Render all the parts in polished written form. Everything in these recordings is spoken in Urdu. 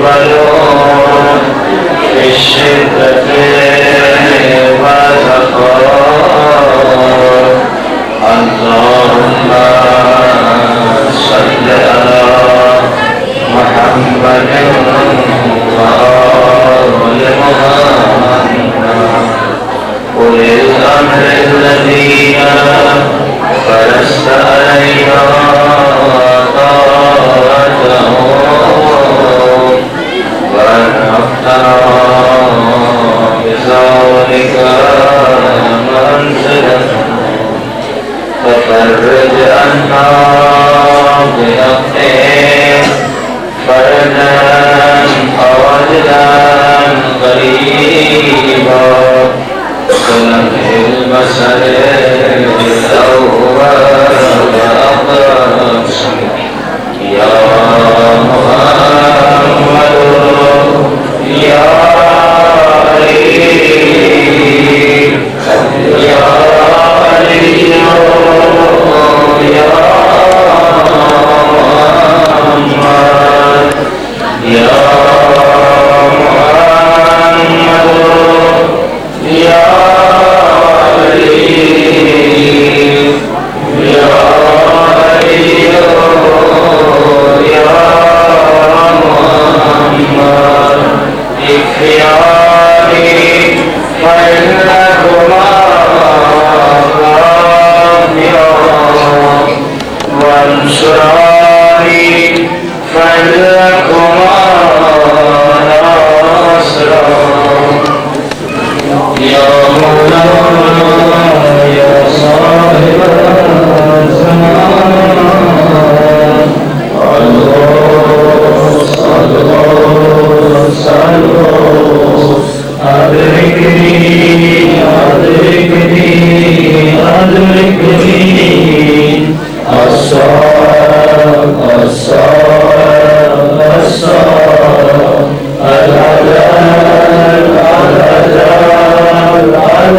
المؤولون في الشدة والرخاء. اللهم صل على محمد وآل محمد أولي الأمر الذين فرست علينا طاعتهم وأنعمتنا بذلك منزلتهم ففرج عنا بحقهم فرجا عاجلا قريبا كلمح البصر الأول وأقرب يا محمد يا علي يا علي يا محمد يا محمد يا علي يا علي يا محمد اكفياني فإنكما وانصراني فإنكما ناصرا يا مولانا يا صاحب الزمان أدركني أدركني أدركني الصلاة الصلاة الصلاة العدل العدل العدل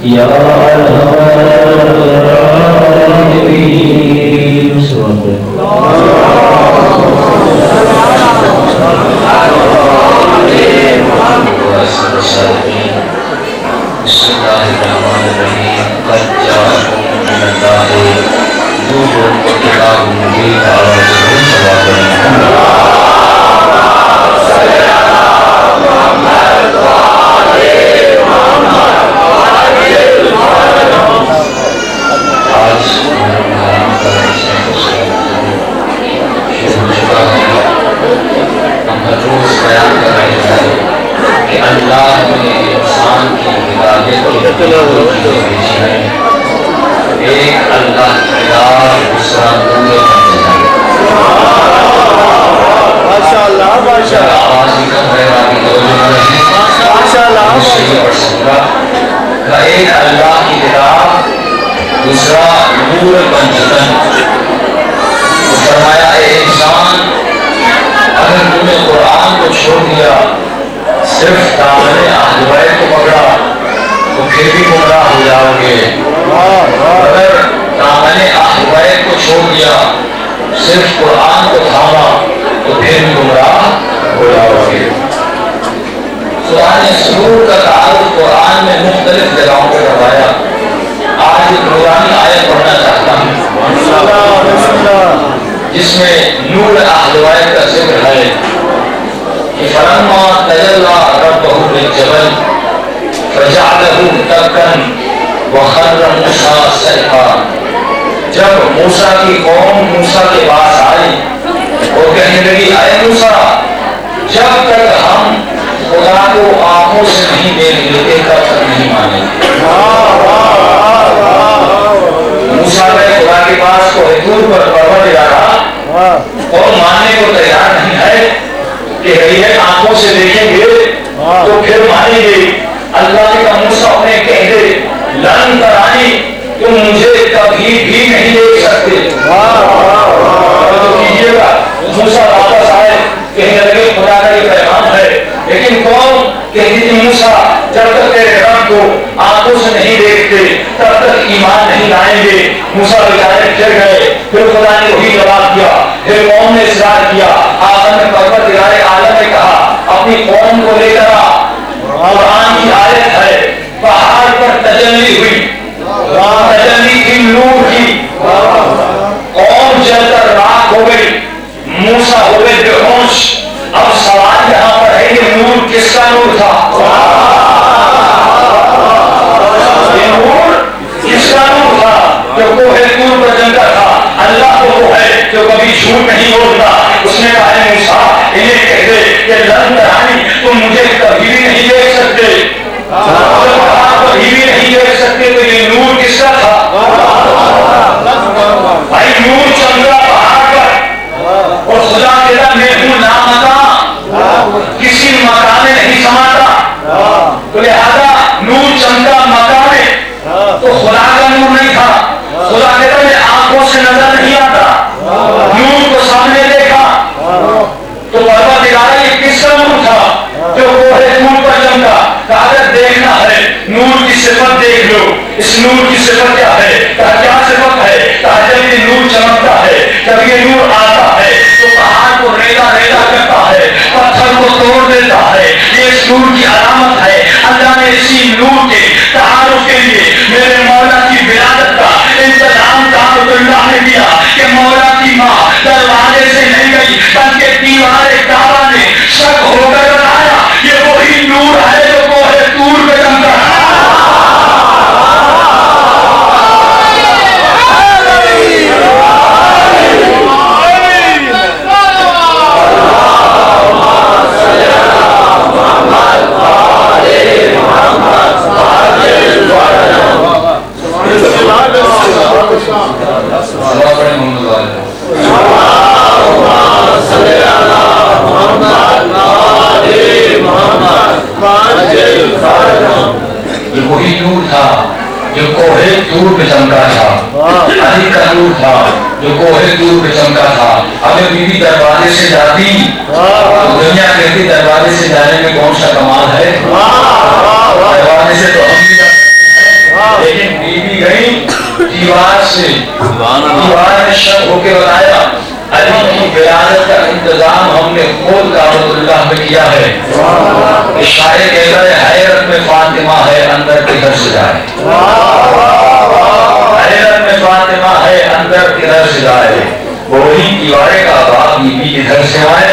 يا العالمين. بسم الله الرحمن الرحيم. قد جاءكم من الله نور وكتاب مبين على وجهه صواب. اللہ نے انسان کی ہدایت کے لیے بھیجی ہے. ایک اللہ خدا دوسرا نور ماشاءاللہ ماشاءاللہ آواز کم ہے باقی دو جملے ہیں ماشاءاللہ ماشاءاللہ. ایک اللہ کی کتاب دوسرا نور پنجتن. فرمایا اے انسان اگر تم نے قرآن کو چھوڑ دیا صرف دامن اہل بیت کو پکڑا تو پھر بھی گمراہ ہو جاؤ گے. اگر دامن اہل بیت کو چھوڑ دیا صرف قرآن کو تھاما تو پھر بھی گمراہ ہو جاؤ گے. قرآن سرور کا تعارف قرآن میں مختلف جگہوں پر کروایا. آج ایک نورانی آیت پڑھنا چاہتا ہوں جس میں نور اہل بیت کا ذکر ہے. فلما تجلى ربه للجبل فجعله دكا وخر موسى صعقا. جب موسیٰ کی قوم موسیٰ کے پاس آئی وہ کہنے لگی اے موسیٰ جب تک ہم خدا کو آنکھوں سے نہیں دیکھ لیتے تب تک نہیں مانیں گے. موسیٰ نے خدا کے پاس کوہ طور پر پروردگارا اور ماننے کو تیار نہیں ہے کہ رہی ہے آنکھوں سے دیکھیں گے تو پھر مانیں گے. اللہ کا موسیٰ انہیں کہہ دے لن ترانی تم مجھے کبھی بھی نہیں دیکھ سکتے. تو کیجیے گا موسیٰ واپس آئے کہنے لگے خدا کا یہ پیغام ہے. لیکن قوم کہتی تھی موسیٰ جب تک تیرے رب کو آنکھوں سے نہیں دیکھتے تب تک ایمان نہیں لائیں گے. موسیٰ بیچارے پھر گئے پھر خدا نے وہی جواب دیا، پھر قوم نے اصرار کیا، آخر میں پروردگار عالم نے کہا اپنی قوم کو لے کر قرآن کی آیت ہے، پہاڑ پر تجلی ہوئی، تجلی کی نور کی، قوم جل کر راکھ ہو گئی، موسیٰ ہو گئے بے ہوش۔ اب سوال یہاں پر ہے یہ نور کس کا نور تھا؟ یہ نور کس کا نور تھا جو کوہ طور پر جمتا تھا؟ اللہ تو وہ ہے جو کبھی جھوٹ نہیں بولتا، اس نے کہا ہے موسیٰ انہیں کہہ دے کہ لن ترانی، تم مجھے کبھی بھی نہیں دیکھ سکتے، کبھی بھی نہیں دیکھ سکتے۔ تو یہ نور کس کا تھا بھائی؟ نور چمکا پہاڑ پر، اور خدا کہتا میں ہوں لامکاں، کسی مکان میں نہیں سماتا، تو لہذا نور چمکا مکان میں، تو خدا کا نور نہیں تھا۔ خدا کہتا میں آنکھوں سے نظر نہیں آتا، نور کو سامنے دیکھا، تو پروردگار یہ کس کا نور تھا جو کوہ طور پر چمکا؟ کہا اگر دیکھنا ہے نور کی صفت دیکھ لو، اس نور کی صفت کیا ہے؟ کہا کیا صفت ہے؟ کہا جب یہ نور چمکتا ہے، جب یہ نور آتا ہے تو پہاڑ کو ریلا ریلا کرتا ہے، پتھر کو توڑ دیتا ہے، یہ اس نور کی علامت ہے۔ اللہ نے اسی نور کے تعارف کے لیے میرے مولا کی ولادت کا انتظام کعبۃ اللہ نے کیا کہ مولا کی ماں دروازے سے نہیں گئی بلکہ دیوار کعبہ نے شک ہو کر بتایا یہ وہی نور ہے جو کوہ طور پہ چمکا ہے۔ یہ وہی نور تھا جو کوہ طور پہ چمکا تھا، علی کا نور تھا جو کوہ طور پہ چمکا تھا۔ اگر بیوی دروازے سے جاتی تو دنیا کہتی دروازے سے جانے میں کون سا کمال ہے، دروازے سے تو ہم بھی جاتے ہیں، لیکن بیوی گئی دیوار سے، دیوار نے شک ہو کے بتایا علی کی ولادت کا انتظام ہم نے خود کعبۃ اللہ میں کیا ہے۔ شاعر کہتا ہے حیرت میں فاطمہ ہے اندر کدھر سے جائے، حیرت میں فاطمہ ہے اندر کدھر سے جائے، وہی دیوارے کا باپ بیوی کدھر سے آئے،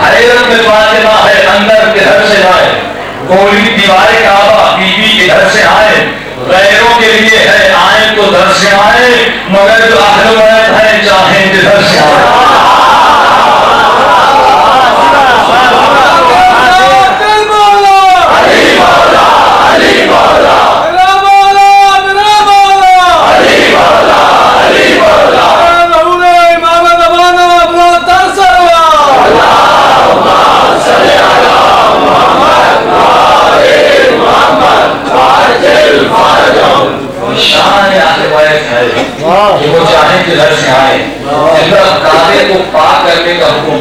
حیرت میں فاطمہ ہے اندر کدھر سے جائے، وہی دیوارے کا باپ بیوی کدھر سے آئے۔ غیروں کے لیے ہے آئیں تو در سے آئے، مگر جو اہل بیت ہے چاہیں جدھر سے آئے۔ وہ چاہیں جدھر سے آئے۔ کعبے کو پاک کرنے کا حکم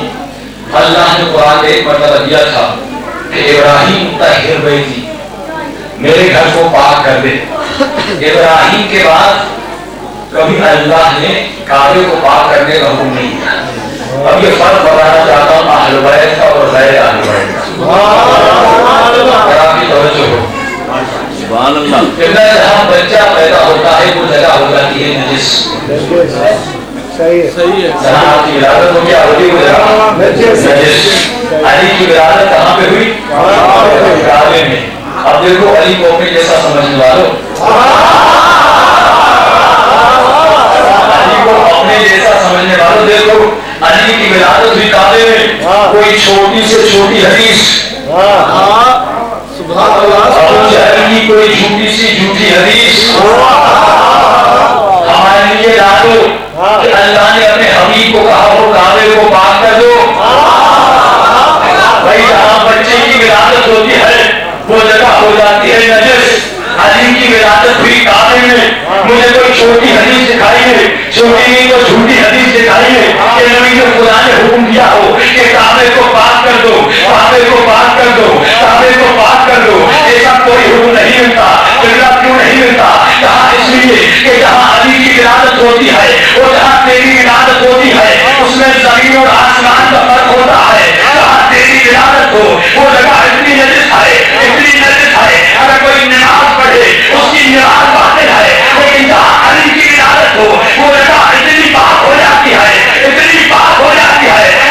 اللہ نے قرآن ایک مرتبہ دیا تھا کہ ابراہیم طہر بیتی، میرے گھر کو پاک کر دے۔ ابراہیم کے بعد کبھی اللہ نے کعبے کو پاک کرنے کا حکم نہیں دیا۔ اب یہ فرق بتانا چاہتا ہوں اہل بیت کا اور غیر اہل بیت کا، اگر آپ کی توجہ ہو۔ جہاں بچہ پیدا ہوتا ہے وہ جگہ ہو جاتی ہے نجس، جہاں آپ کی ولادت ہو کیا ہوتی وہ جگہ نجس۔ علی کی ولادت کہاں پہ ہوئی؟ کعبے میں۔ اب دیکھو علی کو اپنے جیسا سمجھنے والوں، علی کو اپنے جیسا سمجھنے والوں، دیکھو علی کی ولادت ہوئی کعبے میں، کوئی چھوٹی سے چھوٹی حدیث، ابو جہل کی کوئی چھوٹی سی جھوٹی حدیث ہمارے لیے لا دو کہ اللہ نے اپنے حبیب کو کہا وہ کعبے کو پاک کر دو۔ بھائی جہاں بچے کی ولادت ہوتی ہے وہ جگہ ہو جاتی ہے نجس۔ علی کی ولادت ہوئی کعبے میں، مجھے کوئی چھوٹی حدیث دکھائیے، چھوٹی نہیں تو جھوٹی حدیث دکھائیے کہ نبی جو خدا نے حکم دیا ہو کہ کعبے کو پاک کر دو، کعبے کو پاک کر دو، کعبے کو پاک کر دو، ایسا کوئی حکم نہیں ملتا۔ قبلہ کیوں نہیں ملتا؟ کہا اس لیے کہ جہاں علی کی ولادت ہوتی ہے وہ جہاں تیری ولادت ہوتی ہے اس میں زمین اور آسمان کا فرق ہوتا ہے. جہاں تیری ولادت ہو وہ جگہ اتنی نجس ہے اگر کوئی نماز پڑھے اس کی نماز باطل ہے. لیکن جہاں علی کی ولادت ہو وہ جگہ اتنی پاک ہو جاتی ہے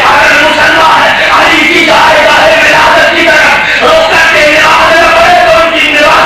اگر مسلمان علی کی جائے ولادت کی طرف روک کر کے نماز نہ پڑھے تو ان کی نماز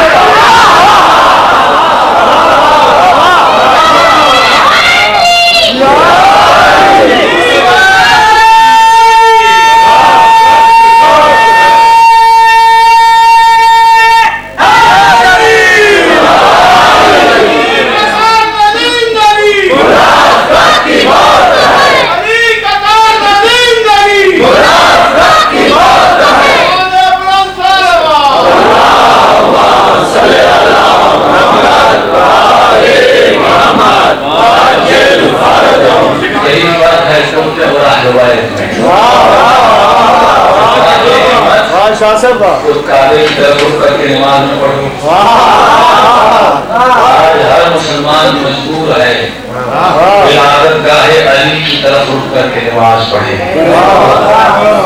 کعبے کی طرف رخ کر کے نماز میں پڑھوں. آج ہر مسلمان مجبور ہے ولادت گاہ علی کی طرف رخ کر کے نماز پڑھے.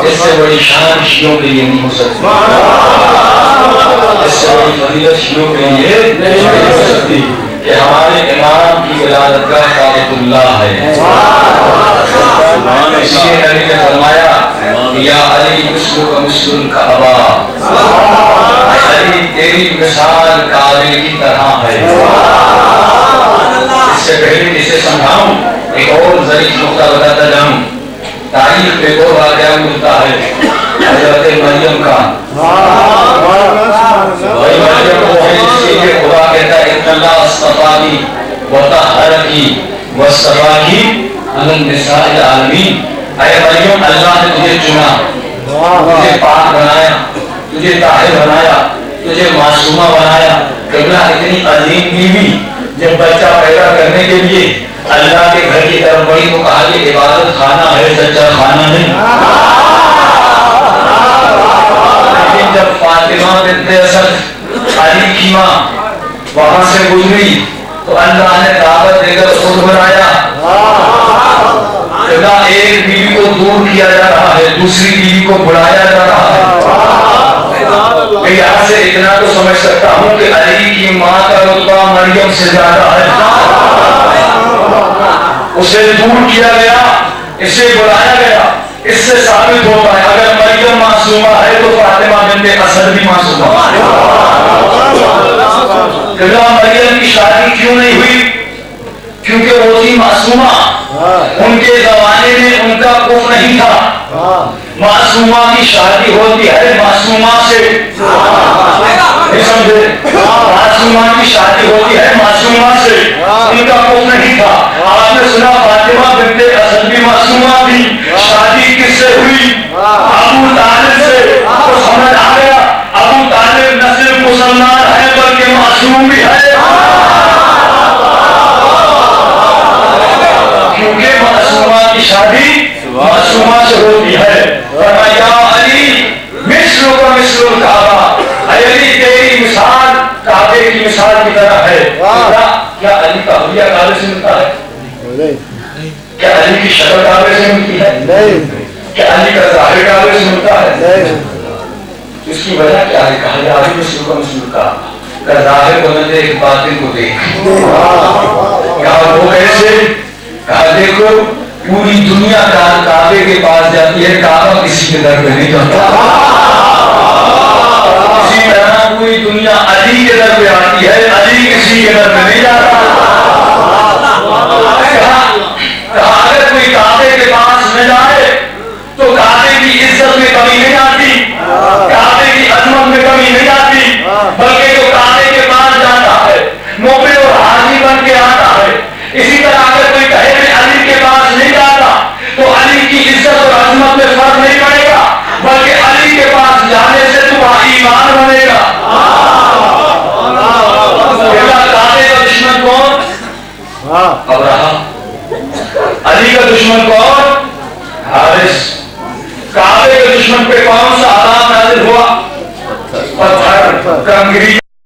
اس سے بڑی شان شیعوں کے لیے نہیں ہو سکتی, اس سے بڑی فضیلت شیعوں کے لیے نہیں ہو سکتی کہ ہمارے امام کی ولادت گاہ کعبۃ اللہ ہے. اس لیے نبی نے فرمایا یا علی مثلک مثل الکعبہ, علی تیری مثال کعبے کی طرح ہے. اس سے پہلے اسے سمجھاؤں ایک اور ظریف نقطہ بتاتا جاؤں. تاریخ میں دو واقعہ ملتا ہے حضرت مریم کا. وہی مریم وہ ہے جس کے لیے خدا کہتا ہے ان اللہ اصطفاکی وطہرکی واصطفاکی علی النساء العالمین. اے مریم اللہ نے تجھے چنا, تجھے پاک بنایا, تجھے طاہر بنایا, تجھے معصومہ بنایا. قبلہ اتنی عظیم بیوی جب بچہ پیدا کرنے کے لیے اللہ کے گھر کی طرف بڑی تو کہا کہ عبادت خانہ ہے, سچا خانہ نہیں. لیکن جب فاطمہ بنت اسد علی کی ماں وہاں سے گزری تو اللہ نے دعوت دے کر خود بنایا. ایک بیوی کو دور کیا جا رہا ہے, دوسری بیوی کو بڑھایا جا رہا ہے. میں یہاں سے اتنا تو سمجھ سکتا ہوں کہ علی کی ماں کا رتبہ مریم سے زیادہ ہے. اسے دور کیا گیا, اسے بڑھایا گیا. اس سے ثابت ہوتا ہے اگر مریم معصومہ ہے تو فاطمہ بنت اسد بھی معصومہ ہے. مریم کی شادی کیوں نہیں ہوئی؟ کیونکہ وہ تھی معصومہ. ان کے زمانے میں ان کا کفر نہیں تھا. معصومہ کی شادی ہوتی ہے معصومہ سے, سمجھے, معصومہ کی شادی ہوتی ہے معصومہ سے. ان کا کفر نہیں تھا. آپ نے سنا فاطمہ بنت اسد بھی معصومہ تھی. شادی کس سے ہوئی؟ ابو طالب سے. تو سمجھ آ گیا ابو طالب نہ صرف مسلمان ہے بلکہ معصوم بھی ہے, کیونکہ معصومہ کی شادی معصومہ سے ہوتی ہے. فرمایا علی مثلک مثل الکعبہ, علی تیری مثال کعبے کی مثال کی طرح ہے. کیا علی کا حلیہ کعبے سے ملتا ہے؟ کیا علی کی شکل کعبے سے ملتی ہے؟ کیا علی کا ظاہر کعبے سے ملتا ہے؟ اس کی وجہ کیا ہے؟ کہا جا علی مثلک مثل الکعبہ, ظاہر کو نہ دیکھ باطن کو دیکھ. کہا وہ کیسے؟ کہا دیکھو پوری دنیا کعبے کے پاس جاتی ہے, کعبہ کسی کے در پہ نہیں جاتا. اسی طرح پوری دنیا علی کے در پہ آتی ہے, علی کسی کے در پہ نہیں جاتا. کہا اگر کوئی کعبے کے پاس نہ جائے تو کعبے کی عزت میں کمی نہیں آتی, کعبے کی عظمت میں کمی نہیں آتی, بلکہ جو کعبے کے پاس جاتا ہے مومن اور حاجی بن کے آتا ہے. اسی طرح اگر کوئی کہے میں علی کے پاس نہیں جاتا تو علی کی عزت اور عظمت میں فرق نہیں پڑے گا, بلکہ علی کے پاس جانے سے تمہارا ایمان بنے گا. کعبے کا دشمن کون؟ ابراہا. علی کا دشمن کون؟ حارث. کعبے کے دشمن پہ کون سا عذاب نازل ہوا؟ پتھر, کنکریٹ.